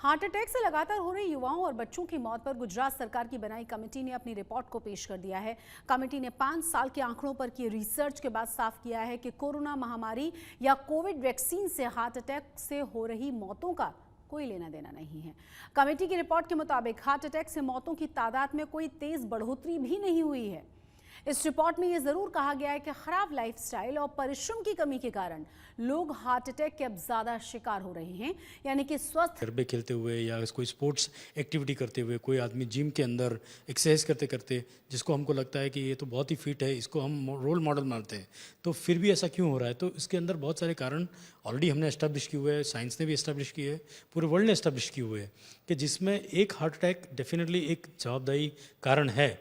Heart attack से लगातार हो रही युवाओं और बच्चों की मौत पर गुजरात सरकार की बनाई कमेटी ने अपनी रिपोर्ट को पेश कर दिया है। कमेटी ने 5 साल के आंकड़ों पर की रिसर्च के बाद साफ किया है कि कोरोना महामारी या कोविड वैक्सीन से हार्ट अटैक से हो रही मौतों का कोई लेना देना नहीं है। कमेटी की रिपोर्ट के मुताबिक हार्ट अटैक से मौतों की तादाद में कोई तेज बढ़ोतरी भी नहीं हुई है। इस रिपोर्ट में यह जरूर कहा गया है कि खराब लाइफस्टाइल और परिश्रम की कमी के कारण लोग हार्ट अटैक के अब ज्यादा शिकार हो रहे हैं, यानी कि स्वस्थ गरबे खेलते हुए या कोई स्पोर्ट्स एक्टिविटी करते हुए, कोई आदमी जिम के अंदर एक्सरसाइज करते करते जिसको हमको लगता है कि ये तो बहुत ही फिट है, इसको हम रोल मॉडल मानते हैं, तो फिर भी ऐसा क्यों हो रहा है? तो इसके अंदर बहुत सारे कारण ऑलरेडी हमने एस्टेब्लिश किए हुए हैं, साइंस ने भी एस्टेब्लिश किए हैं, पूरे वर्ल्ड ने एस्टेब्लिश किए हुए हैं कि जिसमें एक हार्ट अटैक डेफिनेटली एक जवाबदारी कारण है।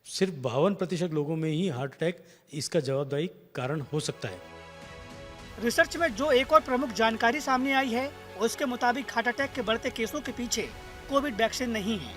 सिर्फ 52% लोगों में ही हार्ट अटैक इसका जवाबदारी कारण हो सकता है। रिसर्च में जो एक और प्रमुख जानकारी सामने आई है, उसके मुताबिक हार्ट अटैक के बढ़ते केसों के पीछे कोविड वैक्सीन नहीं है।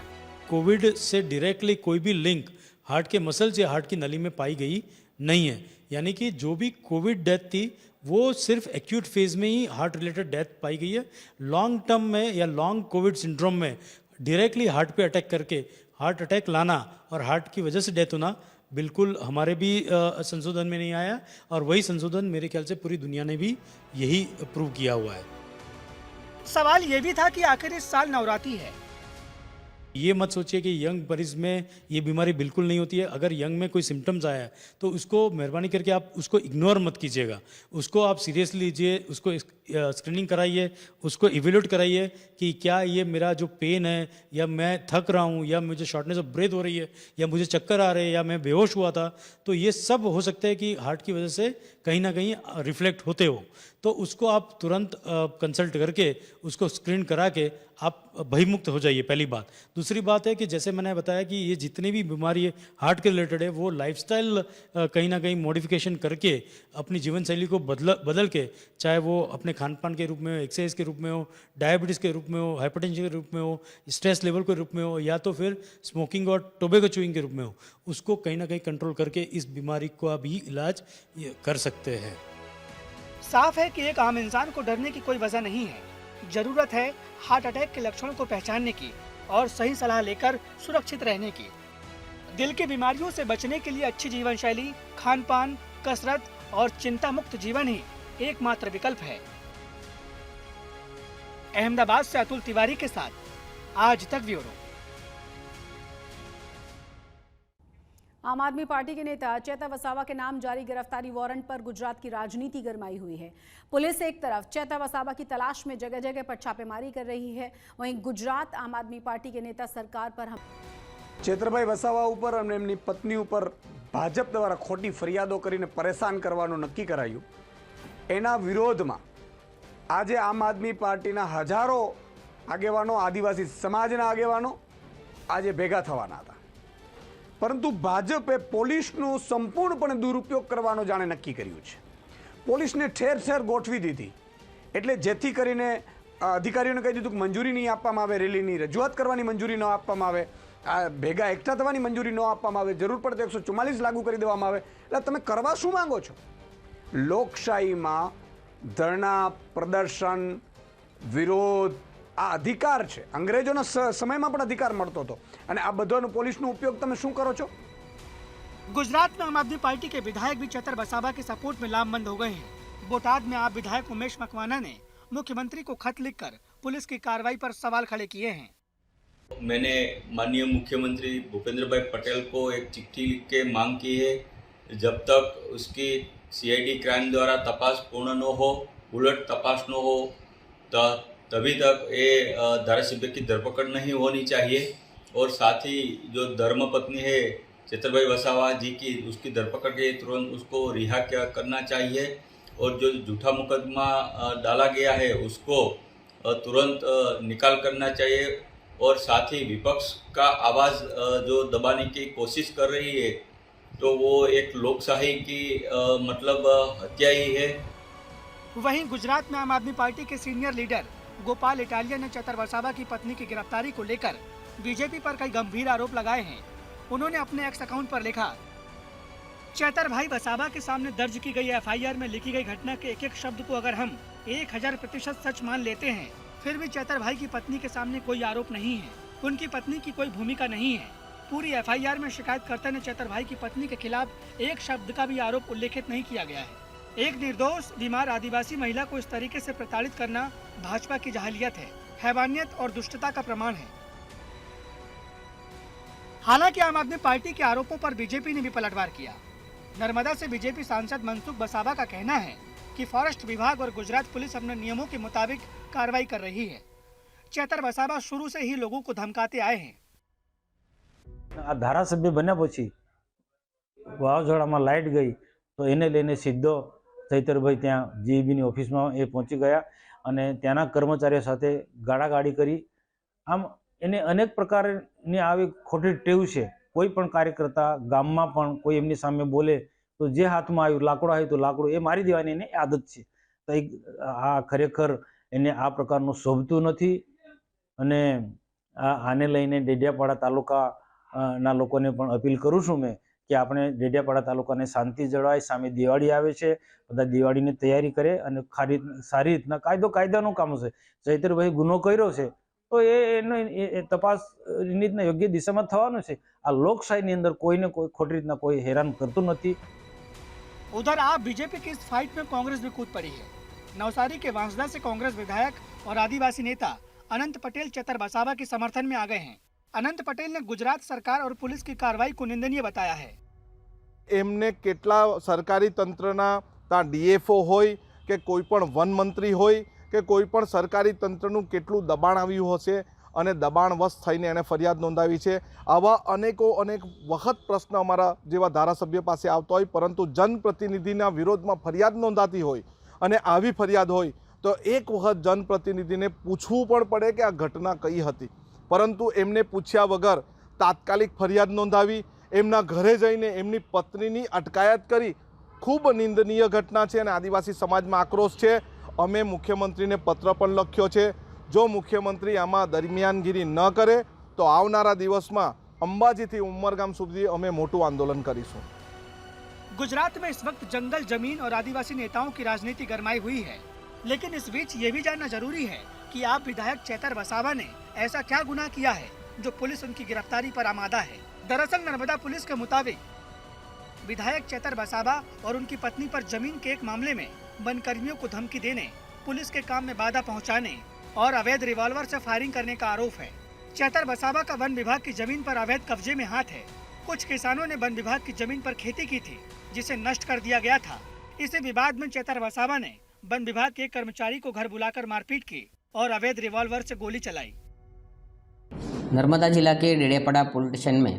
कोविड से डायरेक्टली कोई भी लिंक हार्ट के मसल्स या हार्ट की नली में पाई गई नहीं है, यानी कि जो भी कोविड डेथ थी वो सिर्फ एक्यूट फेज में ही हार्ट रिलेटेड डेथ पाई गई है। लॉन्ग टर्म में या लॉन्ग कोविड सिंड्रोम में डायरेक्टली हार्ट पे अटैक करके हार्ट अटैक लाना और हार्ट की वजह से डेथ होना बिल्कुल हमारे भी संशोधन में नहीं आया, और वही संशोधन मेरे ख्याल से पूरी दुनिया ने भी यही प्रूव किया हुआ है। सवाल ये भी था कि आखिर इस साल नवरात्रि है। ये मत सोचिए कि यंग मरीज में ये बीमारी बिल्कुल नहीं होती है। अगर यंग में कोई सिम्टम्स आया है तो उसको मेहरबानी करके आप उसको इग्नोर मत कीजिएगा, उसको आप सीरियसली लीजिए, उसको स्क्रीनिंग कराइए, उसको इवेल्यूएट कराइए कि क्या ये मेरा जो पेन है, या मैं थक रहा हूँ, या मुझे शॉर्टनेस ऑफ ब्रेथ हो रही है, या मुझे चक्कर आ रहे हैं, या मैं बेहोश हुआ था, तो ये सब हो सकता है कि हार्ट की वजह से कहीं ना कहीं रिफ्लेक्ट होते हो। तो उसको आप तुरंत कंसल्ट करके उसको स्क्रीन करा के आप भयमुक्त हो जाइए, पहली बात। दूसरी बात है कि जैसे मैंने बताया कि ये जितनी भी बीमारी है हार्ट के रिलेटेड है, वो लाइफस्टाइल कहीं ना कहीं मॉडिफिकेशन करके अपनी जीवन शैली को बदल के, चाहे वो अपने खान पान के रूप में हो, एक्सरसाइज के रूप में हो, डायबिटीज़ के रूप में हो, हाइपरटेंशन के रूप में हो, स्ट्रेस लेवल के रूप में हो, या तो फिर स्मोकिंग और टोबैको च्यूइंग के रूप में हो, उसको कहीं ना कहीं कंट्रोल करके इस बीमारी का भी इलाज कर सकते हैं। साफ है कि एक आम इंसान को डरने की कोई वजह नहीं है। जरूरत है हार्ट अटैक के लक्षणों को पहचानने की और सही सलाह लेकर सुरक्षित रहने की। दिल की बीमारियों से बचने के लिए अच्छी जीवन शैली, खान पान, कसरत और चिंता मुक्त जीवन ही एकमात्र विकल्प है। अहमदाबाद से अतुल तिवारी के साथ आज तक ब्यूरो। आम आदमी पार्टी के नेता चेता वसावा के नाम जारी गिरफ्तारी वारंट पर गुजरात की राजनीति गरमाई हुई है। पुलिस एक तरफ चेता वसावा की तलाश में जगह जगह पर छापेमारी कर रही है, वहीं गुजरात आम आदमी पार्टी के नेता सरकार पर चेतरभाई वसावा ऊपर और एमनी पत्नी ऊपर भाजप द्वारा खोटी फरियादों करीने परेशान करवानुं नक्की करायुं। एना विरोधमां आज आम आदमी पार्टीना हजारों आगेवानो, आदिवासी समाजना आगेवानो आज भेगा थवाना हता, परंतु भाजपे पोलीसनो संपूर्णपणे दुरुपयोग करवानो जाणे नक्की कर्युं छे। पोलीसने ठेर ठेर गोठवी दीधी, एटले जेथी करीने अधिकारीओने कही दीधुं के मंजूरी नहीं आपवामां आवे, रेलीनी रजूआत करवानी मंजूरी न आपवामां आवे, भेगा एकठा थवानी मंजूरी न आपवामां आवे, जरूर पड़े तो 144 लागू करी देवामां आवे। એટલે તમે કરવા શું માંગો છો? લોકશાહીમાં ધરણા, પ્રદર્શન, વિરોધ આ અધિકાર છે। અંગ્રેજોના સમયમાં પણ અધિકાર મળતો હતો, અને આ બધાનો પોલીસનો ઉપયોગ તમે શું કરો છો? गुजरात में आम आदमी पार्टी के विधायक भी चेतर वसावा के सपोर्ट में लामबंद हो गए हैं। बोटाद में आप विधायक उमेश मकवाना ने मुख्यमंत्री को खत लिखकर पुलिस की कार्रवाई पर सवाल खड़े किए हैं। मैंने माननीय मुख्यमंत्री भूपेंद्र भाई पटेल को एक चिट्ठी लिख के मांग की है, जब तक उसकी सीआईडी क्राइम द्वारा तपास पूर्ण न हो, उलट तपास न हो, तभी तक ये धाराशिव की धरपकड़ नहीं होनी चाहिए। और साथ ही जो धर्मपत्नी है चेतरभाई वसावा जी की, उसकी धरपकड़ के तुरंत उसको रिहा करना चाहिए, और जो झूठा मुकदमा डाला गया है उसको तुरंत निकाल करना चाहिए। और साथ ही विपक्ष का आवाज़ जो दबाने की कोशिश कर रही है, तो वो एक लोकशाही की मतलब हत्या ही है। वहीं गुजरात में आम आदमी पार्टी के सीनियर लीडर गोपाल इटालिया ने चेतर वसावा की पत्नी की गिरफ्तारी को लेकर बीजेपी पर कई गंभीर आरोप लगाए हैं। उन्होंने अपने एक्स अकाउंट पर लिखा, चेतर भाई वसावा के सामने दर्ज की गई एफआईआर में लिखी गई घटना के एक एक शब्द को अगर हम 1000% सच मान लेते हैं, फिर भी चैतर भाई की पत्नी के सामने कोई आरोप नहीं है, उनकी पत्नी की कोई भूमिका नहीं है। पूरी एफआईआर में शिकायतकर्ता ने चैतर भाई की पत्नी के खिलाफ एक शब्द का भी आरोप उल्लेखित नहीं किया गया है। एक निर्दोष बीमार आदिवासी महिला को इस तरीके से प्रताड़ित करना भाजपा की जाहिलियत है, हैवानियत और दुष्टता का प्रमाण है। हालांकि आम आदमी पार्टी के आरोपों पर बीजेपी ने भी पलटवार किया। नर्मदा से बीजेपी सांसद मनसुख वसावा का कहना है कि फॉरेस्ट विभाग और गुजरात पुलिस अपने नियमों के मुताबिक कार्रवाई कर रही है। चैतर वसावा शुरू से ही लोगों को धमकाते आए हैं। आ धारासभ्य बन्या पछी वावाझोड़ामां लाइट गई तो एने लईने सीधो चैतरभाई त्यां जीईबीनी ऑफिसमां ए पहोंची गया अने त्याना कर्मचारीओ साथे गाड़ागाड़ी करी। आम एने अनेक प्रकारनी आवी खोटी टेव छे। कोई पण कार्यकर्ता गाममां पण कोई एमनी सामे बोले तो जे हाथमां आव्युं लाकड़ो आव्युं तो लाकड़ो ए मारी देवानी एने आदत छे। तो आ खरेखर एने आ प्रकारनुं शोभतुं नथी अने आने लईने डेडियापाड़ा तालुका ना लोकोने पण अपील करूं छुं मैं कि आपणे डेडियापाड़ा तालुकाने शांति जळवाय। सामे दिवाળી आवे छे, बधा दिवाळीनी तैयारी करे अने सारी रीतना कायदानुं काम छे। चैतरभाई गुनो कर्यो छे तो ए तपास रीतना योग्य दिशामां थवानुं छे। आ लोकशाहीनी अंदर कोईने कोई खोटी रीतना कोई हैरान करतुं नथी। उधर आप बीजेपी की इस फाइट में कांग्रेस भी कूद पड़ी है। नवसारी के वांसदा से कांग्रेस विधायक और आदिवासी नेता अनंत पटेल चैतर वसावा के समर्थन में आ गए हैं। अनंत पटेल ने गुजरात सरकार और पुलिस की कार्रवाई को निंदनीय बताया है। एमने केटला सरकारी तंत्रना ता डीएफओ होय के कोईपण वन मंत्री होय के कोईपण सरकारी तंत्रनुं केटलुं दबाण आव्युं हशे अने दबाणवश थईने एणे फरियाद नोंधावी छे। आवा अनेक वखत प्रश्न अमारा जेवा धारासभ्य पासे आवतो होय, परंतु जनप्रतिनिधिना विरोधमां फरियाद नोंधाती होय अने आवी फरियाद होय तो एक वखत जनप्रतिनिधिने पूछवुं पण पड़े के आ घटना कई हती, परंतु एमने पूछ्या वगर तात्कालिक फरियाद नोंधावी, एमना घरे जईने एमनी पत्नीनी अटकायत करी। खूब निंदनीय घटना छे अने आदिवासी समाजमां आक्रोश छे। अमे मुख्यमंत्रीने पत्र पण लख्यो छे। जो मुख्यमंत्री आमां दरमियानगीरी न करे तो आवनारा दिवसमां अंबाजीथी उमरगाम सुधी अमे मोटुं आंदोलन करीशुं। गुजरात में इस वक्त जंगल, जमीन और आदिवासी नेताओं की राजनीति गरमाई हुई है, लेकिन इस बीच ये भी जानना जरूरी है कि आप विधायक चैतर वसावा ने ऐसा क्या गुनाह किया है जो पुलिस उनकी गिरफ्तारी पर आमादा है। दरअसल नर्मदा पुलिस के मुताबिक विधायक चैतर वसावा और उनकी पत्नी पर जमीन के एक मामले में वन कर्मियों को धमकी देने, पुलिस के काम में बाधा पहुंचाने और अवैध रिवॉल्वर से फायरिंग करने का आरोप है। चैतर वसावा का वन विभाग की जमीन पर अवैध कब्जे में हाथ है। कुछ किसानों ने वन विभाग की जमीन पर खेती की थी जिसे नष्ट कर दिया गया था। इसी विवाद में चैतर वसावा ने वन विभाग के एक कर्मचारी को घर बुलाकर मारपीट की और अवैध रिवॉल्वर से गोली चलाई। नर्मदा जिला के डेडियापाड़ा पुलिस स्टेशन में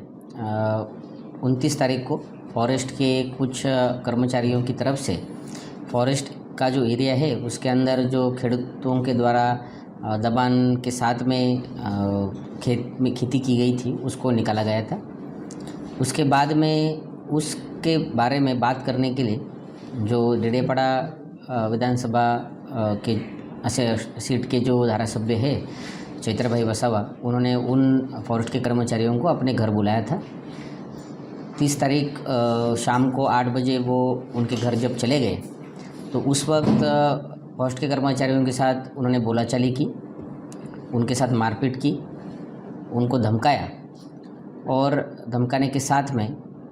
29 तारीख को फॉरेस्ट के कुछ कर्मचारियों की तरफ से फॉरेस्ट का जो एरिया है उसके अंदर जो खेडूतों के द्वारा दबान के साथ में खेत में खेती की गई थी उसको निकाला गया था। उसके बाद में उसके बारे में बात करने के लिए जो डेडियापाड़ा विधानसभा के सीट के जो धारासभ्य है चैतरभाई वसावा, उन्होंने उन फॉरेस्ट के कर्मचारियों को अपने घर बुलाया था। 30 तारीख शाम को 8 बजे वो उनके घर जब चले गए तो उस वक्त फॉरेस्ट के कर्मचारियों के साथ उन्होंने बोलाचाली की, उनके साथ मारपीट की, उनको धमकाया और धमकाने के साथ में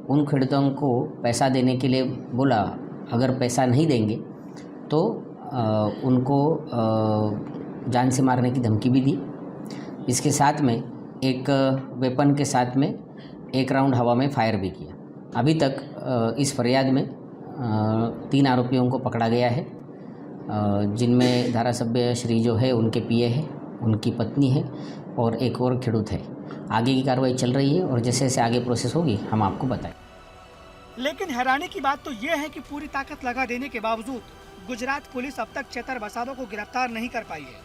उन खेडूतों को पैसा देने के लिए बोला। अगर पैसा नहीं देंगे तो उनको जान से मारने की धमकी भी दी। इसके साथ में एक वेपन के साथ में 1 राउंड हवा में फायर भी किया। अभी तक इस फरियाद में 3 आरोपियों को पकड़ा गया है, जिनमें धारासभ्य श्री जो है उनके पीए है, उनकी पत्नी है और एक और खेडूत है। आगे की कार्रवाई चल रही है और जैसे जैसे आगे प्रोसेस होगी हम आपको बताएं। लेकिन हैरानी की बात तो यह है कि पूरी ताकत लगा देने के बावजूद गुजरात पुलिस अब तक चैतर वसावा को गिरफ्तार नहीं कर पाई है।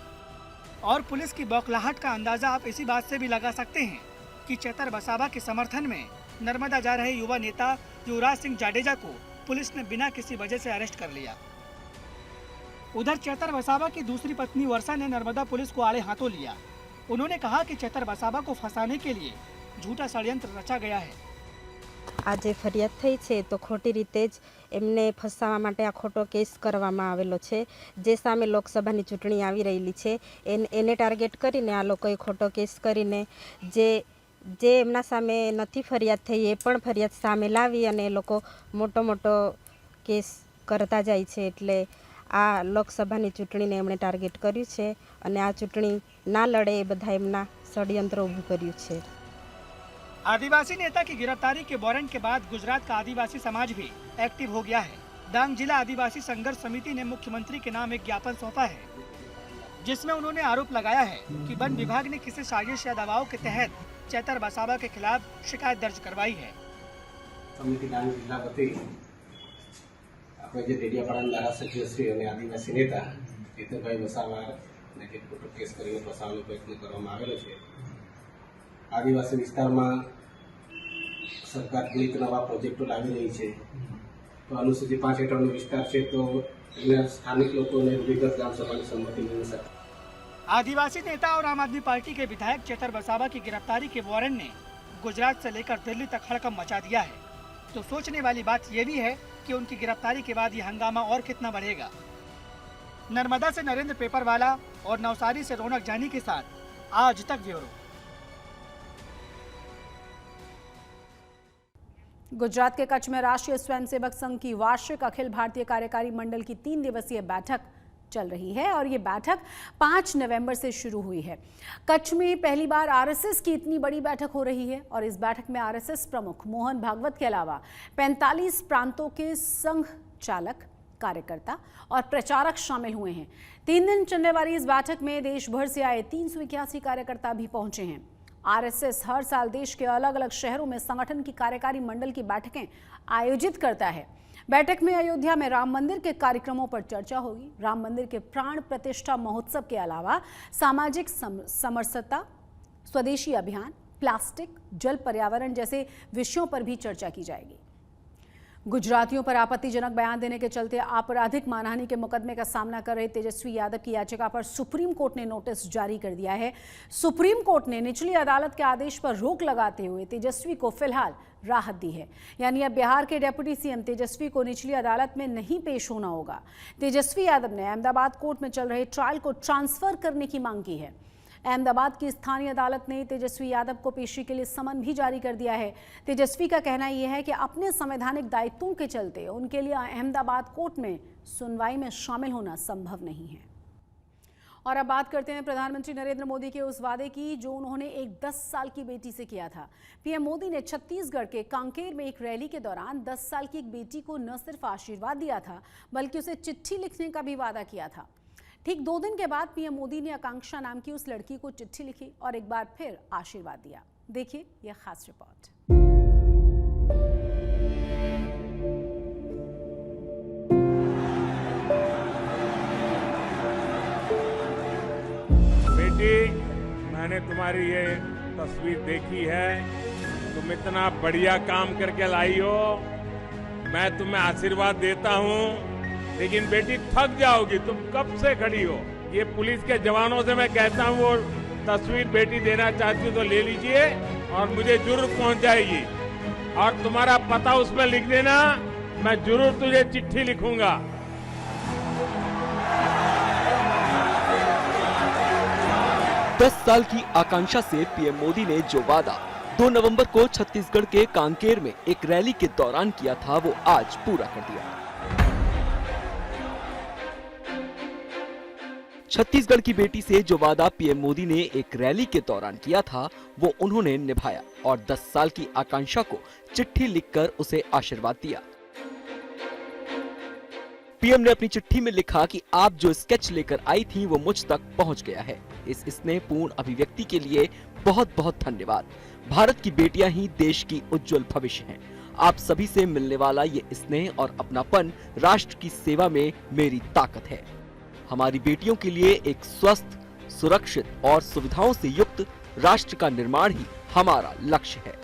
और पुलिस की बौखलाहट का अंदाजा आप इसी बात से भी लगा सकते हैं कि चैतर वसावा के समर्थन में नर्मदा जा रहे युवा नेता युवराज सिंह जाडेजा को पुलिस ने बिना किसी वजह से अरेस्ट कर लिया। उधर चैतर वसावा की दूसरी पत्नी वर्षा ने नर्मदा पुलिस को आड़े हाथों लिया। उन्होंने कहा कि चैतर वसावा को फंसाने के लिए झूठा षड्यंत्र रचा गया है। આ જે ફરિયાદ થઈ છે તો ખોટી રીતે જ એમને ફસાવા માટે આ ખોટો કેસ કરવામાં આવેલો છે. જે સામે લોકસભાની ચૂંટણી આવી રહેલી છે એને ટાર્ગેટ કરીને આ લોકોએ ખોટો કેસ કરીને જે એમના સામે નથી ફરિયાદ થઈ એ પણ ફરિયાદ સામે લાવી અને એ લોકો મોટો કેસ કરતા જાય છે. એટલે આ લોકસભાની ચૂંટણીને એમણે ટાર્ગેટ કર્યું છે અને આ ચૂંટણી ના લડે એ બધા એમના ષડયંત્ર ઊભું કર્યું છે. आदिवासी नेता की गिरफ्तारी के वारंट के बाद गुजरात का आदिवासी समाज भी एक्टिव हो गया है. डांग जिला आदिवासी संघर्ष समिति ने मुख्यमंत्री के नाम एक ज्ञापन सौंपा है, जिसमें उन्होंने आरोप लगाया है कि वन विभाग ने किसी साजिश या दबाव के तहत चैतर वसावा के खिलाफ शिकायत दर्ज करवाई है. समिति डांग जिला वती આપણે જે ડેડિયાપાડાના ધારાસભ્યશ્રી અને આદિવાસી નેતા ચેતરભાઈ વસાવાને જે ખોટો કેસ કરીને ફસાવવાનો પ્રયત્ન કરવામાં આવેલો છે. આદિવાસી વિસ્તારમાં સરકાર અનેક નવા પ્રોજેક્ટો લાવી રહી છે. તો અનુસૂચિત 5 હેઠળનો વિસ્તાર છે તો એના સ્થાનિક લોકોને વિગત ગ્રામ સભાની સંમતિ मिल શકે. आदिवासी नेता और आम आदमी पार्टी के विधायक चेतर वसावा की गिरफ्तारी के वारंट ने गुजरात से लेकर दिल्ली तक हड़कंप मचा दिया है. तो सोचने वाली बात यह भी है कि उनकी गिरफ्तारी के बाद ये हंगामा और कितना बढ़ेगा. नर्मदा से नरेंद्र पेपरवाला और नवसारी से रौनक जानी के साथ आज तक ब्यूरो. गुजरात के कच्छ में राष्ट्रीय स्वयंसेवक संघ की वार्षिक अखिल भारतीय कार्यकारी मंडल की 3 दिवसीय बैठक चल रही है और ये बैठक 5 नवंबर से शुरू हुई है. कच्छ में पहली बार आरएसएस की इतनी बड़ी बैठक हो रही है और इस बैठक में आरएसएस प्रमुख मोहन भागवत के अलावा 45 प्रांतों के संघ चालक, कार्यकर्ता और प्रचारक शामिल हुए हैं. 3 दिन चलने वाली इस बैठक में देश भर से आए 381 कार्यकर्ता भी पहुंचे हैं. आरएसएस हर साल देश के अलग अलग शहरों में संगठन की कार्यकारी मंडल की बैठकें आयोजित करता है. बैठक में अयोध्या में राम मंदिर के कार्यक्रमों पर चर्चा होगी. राम मंदिर के प्राण प्रतिष्ठा महोत्सव के अलावा सामाजिक समरसता, स्वदेशी अभियान, प्लास्टिक, जल, पर्यावरण जैसे विषयों पर भी चर्चा की जाएगी. गुजरातियों पर आपत्तिजनक बयान देने के चलते आपराधिक मानहानि के मुकदमे का सामना कर रहे तेजस्वी यादव की याचिका पर सुप्रीम कोर्ट ने नोटिस जारी कर दिया है. सुप्रीम कोर्ट ने निचली अदालत के आदेश पर रोक लगाते हुए तेजस्वी को फिलहाल राहत दी है. यानी अब बिहार के डेप्यूटी सीएम तेजस्वी को निचली अदालत में नहीं पेश होना होगा. तेजस्वी यादव ने अहमदाबाद कोर्ट में चल रहे ट्रायल को ट्रांसफर करने की मांग की है. अहमदाबाद की स्थानीय अदालत ने तेजस्वी यादव को पेशी के लिए समन भी जारी कर दिया है. तेजस्वी का कहना यह है कि अपने संवैधानिक दायित्वों के चलते उनके लिए अहमदाबाद कोर्ट में सुनवाई में शामिल होना संभव नहीं है. और अब बात करते हैं प्रधानमंत्री नरेंद्र मोदी के उस वादे की जो उन्होंने एक 10 साल की बेटी से किया था. पीएम मोदी ने छत्तीसगढ़ के कांकेर में एक रैली के दौरान 10 साल की एक बेटी को न सिर्फ आशीर्वाद दिया था बल्कि उसे चिट्ठी लिखने का भी वादा किया था. ठीक 2 दिन के बाद पीएम मोदी ने आकांक्षा नाम की उस लड़की को चिट्ठी लिखी और एक बार फिर आशीर्वाद दिया. देखिए यह खास रिपोर्ट. बेटी, मैंने तुम्हारी ये तस्वीर देखी है. तुम इतना बढ़िया काम करके लाई हो. मैं तुम्हें आशीर्वाद देता हूँ, लेकिन बेटी थक जाओगी. तुम कब से खड़ी हो. ये पुलिस के जवानों से मैं कहता हूँ वो तस्वीर बेटी देना चाहती हो तो ले लीजिए और मुझे जरूर पहुंच जाएगी. और तुम्हारा पता उसमें लिख देना, मैं जरूर तुझे चिट्ठी लिखूंगा. दस साल की आकांक्षा से पीएम मोदी ने जो वादा 2 नवंबर को छत्तीसगढ़ के कांकेर में एक रैली के दौरान किया था वो आज पूरा कर दिया. छत्तीसगढ़ की बेटी से जो वादा पीएम मोदी ने एक रैली के दौरान किया था वो उन्होंने निभाया और 10 साल की आकांक्षा को चिट्ठी लिखकर उसे आशीर्वाद दिया. पीएम ने अपनी चिट्ठी में लिखा कि आप जो स्केच लेकर आई थी वो मुझ तक पहुंच गया है. इस स्नेहपूर्ण अभिव्यक्ति के लिए बहुत बहुत धन्यवाद. भारत की बेटियां ही देश की उज्जवल भविष्य हैं. आप सभी से मिलने वाला ये स्नेह और अपनापन राष्ट्र की सेवा में मेरी ताकत है. हमारी बेटियों के लिए एक स्वस्थ, सुरक्षित और सुविधाओं से युक्त राष्ट्र का निर्माण ही हमारा लक्ष्य है.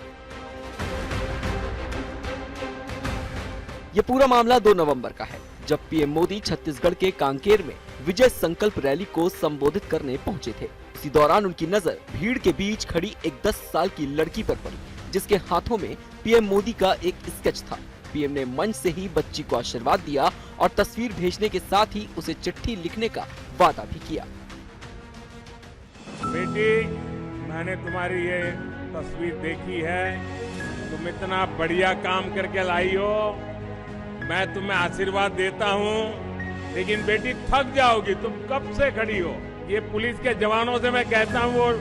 ये पूरा मामला 2 नवंबर का है, जब पीएम मोदी छत्तीसगढ़ के कांकेर में विजय संकल्प रैली को संबोधित करने पहुंचे थे. इसी दौरान उनकी नजर भीड़ के बीच खड़ी एक 10 साल की लड़की पर पड़ी जिसके हाथों में पीएम मोदी का एक स्केच था। पीएम ने मंच से ही बच्ची को आशीर्वाद दिया और तस्वीर भेजने के साथ ही उसे चिट्ठी लिखने का वादा भी किया। बेटी, मैंने तुम्हारी ये तस्वीर देखी है, तुम इतना बढ़िया काम करके लाई हो, मैं तुम्हें आशीर्वाद देता हूँ, लेकिन बेटी थक जाओगी, तुम कब से खड़ी हो। ये पुलिस के जवानों से मैं कहता हूँ, वो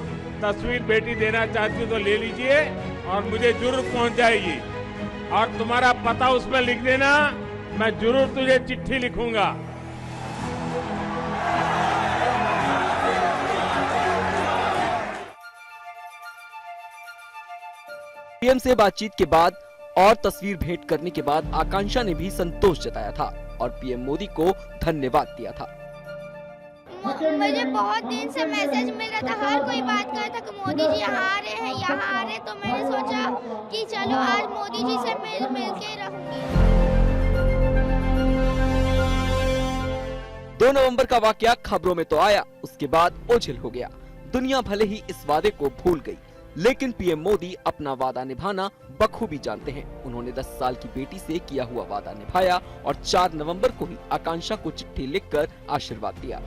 तस्वीर बेटी देना चाहती हो तो ले लीजिए और मुझे जरूर पहुंच जाएगी, और तुम्हारा पता उसमें लिख देना, मैं जरूर तुझे चिट्ठी लिखूंगा। पीएम से बातचीत के बाद और तस्वीर भेंट करने के बाद आकांक्षा ने भी संतोष जताया था और पीएम मोदी को धन्यवाद दिया था। मुझे बहुत दिन से मैसेज मिल रहा था, हर कोई बात कर रहा था कि मोदी जी यहाँ आ रहे हैं, यहाँ आ रहे, तो मैंने सोचा कि चलो आज मोदी जी से मिल के रहूंगी। 2 नवंबर का वाकया खबरों में तो आया, उसके बाद ओझल हो गया। दुनिया भले ही इस वादे को भूल गई, लेकिन पीएम मोदी अपना वादा निभाना बखूबी जानते हैं। उन्होंने 10 साल की बेटी से किया हुआ वादा निभाया और 4 नवंबर को ही आकांक्षा को चिट्ठी लिखकर आशीर्वाद दिया।